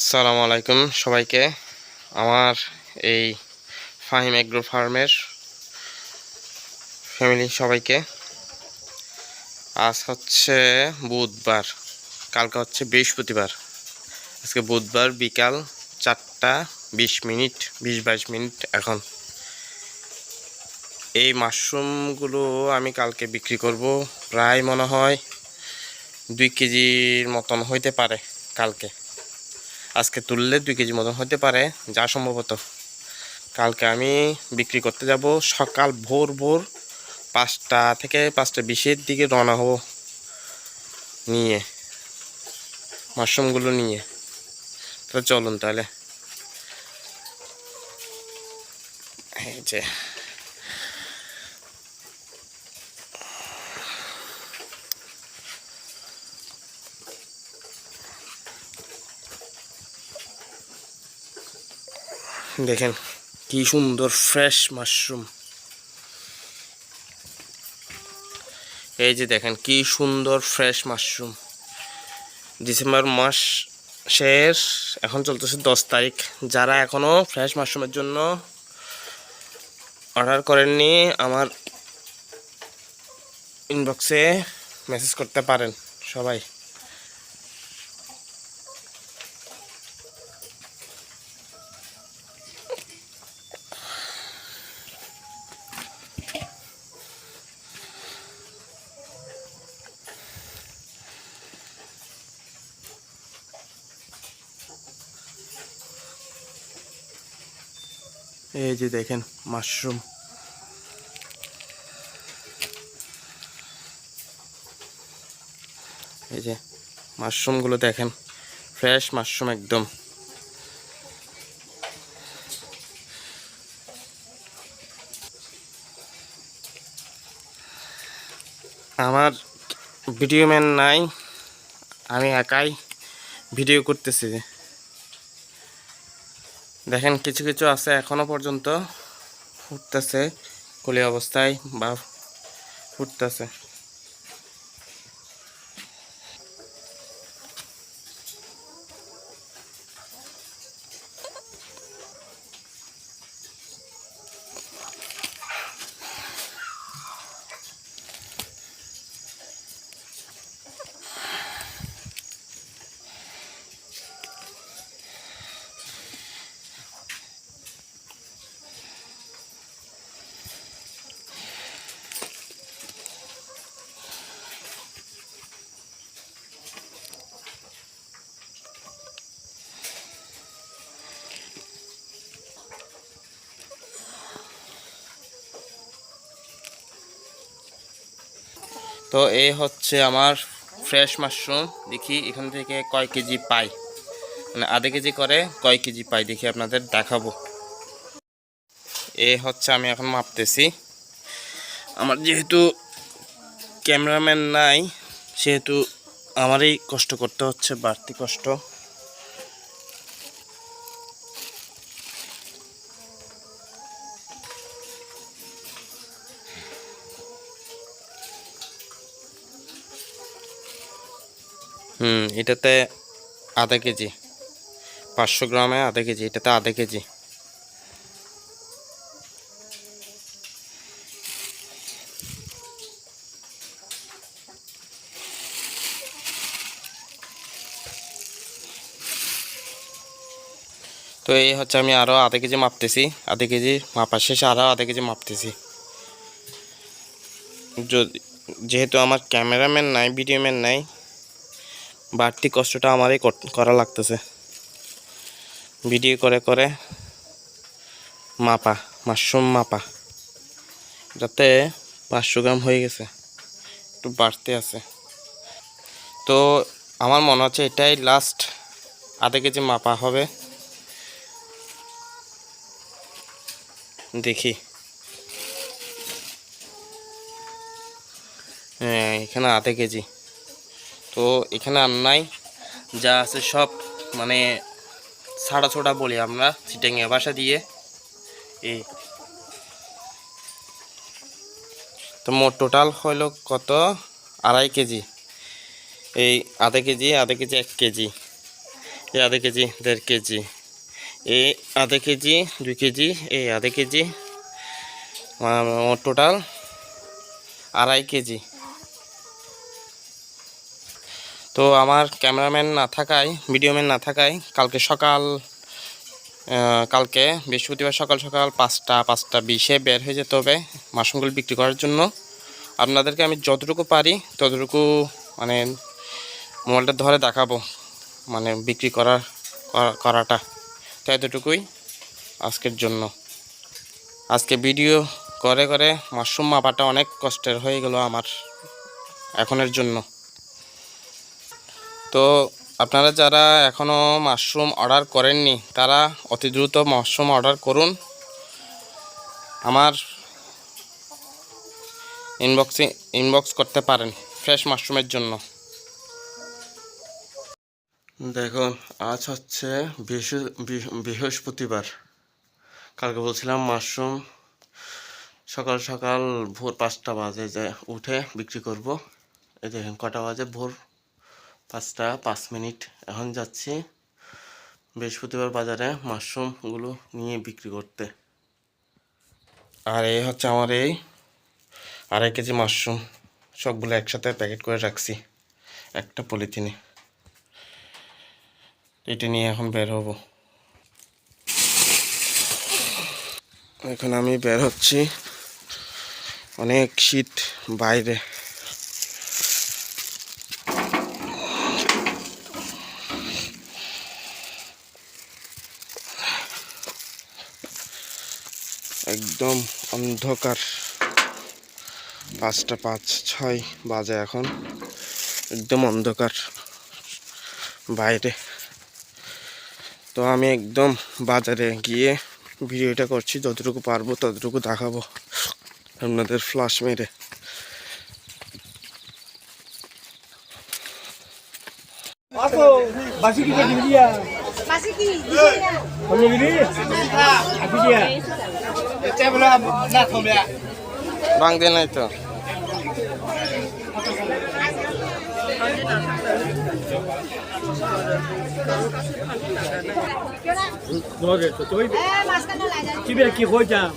আসসালামু আলাইকুম সবাইকে। আমার এই ফাহিম এগ্রো ফার্মের ফ্যামিলি সবাইকে। আজ হচ্ছে বুধবার, কালকে হচ্ছে বৃহস্পতিবার। আজকে বুধবার বিকাল 4:20, 20-22 এখন। এই মাশরুমগুলো আমি কালকে বিক্রি করব। প্রায় মনে হয় 2 কেজির মতন হইতে পারে কালকে। আজকে তুললে 2 কেজি মতন হতে পারে যা সম্ভবত। কালকে আমি বিক্রি করতে যাব সকাল ভোর 5টা থেকে 5:20 দিকে রওনা হব নিয়ে মাশরুমগুলো নিয়ে। তো চলুন তাহলে। এই যে দেখেন কি সুন্দর ফ্রেশ মাশরুম। এই যে দেখেন কি সুন্দর ফ্রেশ মাশরুম। ডিসেম্বর মাস শেষ, এখন চলতেছে 10 তারিখ। যারা এখনও ফ্রেশ মাশরুমের জন্য অর্ডার করেননি আমার ইনবক্সে মেসেজ করতে পারেন সবাই। এই যে দেখেন মাশরুম। এই যে মাশরুমগুলো দেখেন, ফ্রেশ মাশরুম একদম। আমার ভিডিও ম্যান নাই, আমি একাই ভিডিও করতেছি। দেখেন কিছু কিছু আছে এখনো পর্যন্ত ফুটতেছে কলি অবস্থায় বা ফুটতেছে। তো এই হচ্ছে আমার ফ্রেশ মাশরুম। দেখি এখান থেকে কয় কেজি পাই, মানে আধা কেজি করে কয় কেজি পাই দেখি আপনাদের দেখাবো। এই হচ্ছে আমি এখন মাপতেছি। আমার যেহেতু ক্যামেরাম্যান নাই সেহেতু আমারই কষ্ট করতে হচ্ছে, বাড়তি কষ্ট। এটাতে আধা কেজি, 500 গ্রামে আধা কেজি, এটাতে আধা কেজি। তো এই হচ্ছে আমি আরও আধা কেজি মাপতেছি, আধা কেজি মাপা শেষে আরও আধা কেজি মাপতেছি। যদি যেহেতু আমার ক্যামেরাম্যান নাই, ভিডিও ম্যান নাই, বাড়তি কষ্টটা আমারই করা লাগতেছে। ভিডিও করে করে মাপা, মাশরুম মাপা, যাতে 500 গ্রাম হয়ে গেছে, একটু বাড়তে আছে। তো আমার মনে হচ্ছে এটাই লাস্ট আধা কেজি মাপা হবে। দেখি, হ্যাঁ এখানে আধা কেজি। তো এখানে আর নাই, যা আছে সব মানে ছাড়া ছোটা বলি আমরা চিটাঙ্গা ভাষা দিয়ে। এই তো মোট টোটাল হইল কত, 2.5 কেজি। এই আধা কেজি, আধা কেজি 1 কেজি, এ আধা কেজি 1.5 কেজি, এ আধা কেজি 2 কেজি, এ আধা কেজি, টোটাল 2.5 কেজি। তো আমার ক্যামেরাম্যান না থাকায়, ভিডিওম্যান না থাকায় কালকে বৃহস্পতিবার সকাল সকাল 5টা 20 বের হয়ে যেতে হবে মাশরুমগুলো বিক্রি করার জন্য। আপনাদেরকে আমি যতটুকু পারি ততটুকু মানে মোবাইলটা ধরে দেখাবো, মানে বিক্রি করাটা। তো এতটুকুই আজকের জন্য। আজকে ভিডিও করে করে মাশরুম মাপাটা অনেক কষ্টের হয়ে গেল আমার এখনের জন্য। তো আপনারা যারা এখনও মাশরুম অর্ডার করেননি তারা অতি দ্রুত মাশরুম অর্ডার করুন। আমার ইনবক্স করতে পারেন ফ্রেশ মাশরুমের জন্য। দেখুন আজ হচ্ছে বৃহস্পতিবার। কালকে বলছিলাম মাশরুম সকাল সকাল ভোর 5টা বাজে যে উঠে বিক্রি করব। এই দেখেন কটা বাজে, ভোর 5টা 5 মিনিট। এখন যাচ্ছি বৃহস্পতিবার বাজারে মাশরুমগুলো নিয়ে বিক্রি করতে। আর এই হচ্ছে আমার এই 2.5 কেজি মাশরুম, সবগুলো একসাথে প্যাকেট করে রাখছি একটা পলিথিনে। এটা নিয়ে এখন বের হব। এখন আমি বের হচ্ছি, অনেক শীত বাইরে। একদম অন্ধকার, 5টা 5-6 বাজে এখন, একদম অন্ধকার বাইরে। তো আমি একদম বাজারে গিয়ে ভিডিওটা করছি, যতটুকু পারবো ততটুকু দেখাবো আপনাদের ফ্ল্যাশ মেরে। বাং দিয়ে নাই তো কি হয়েছে না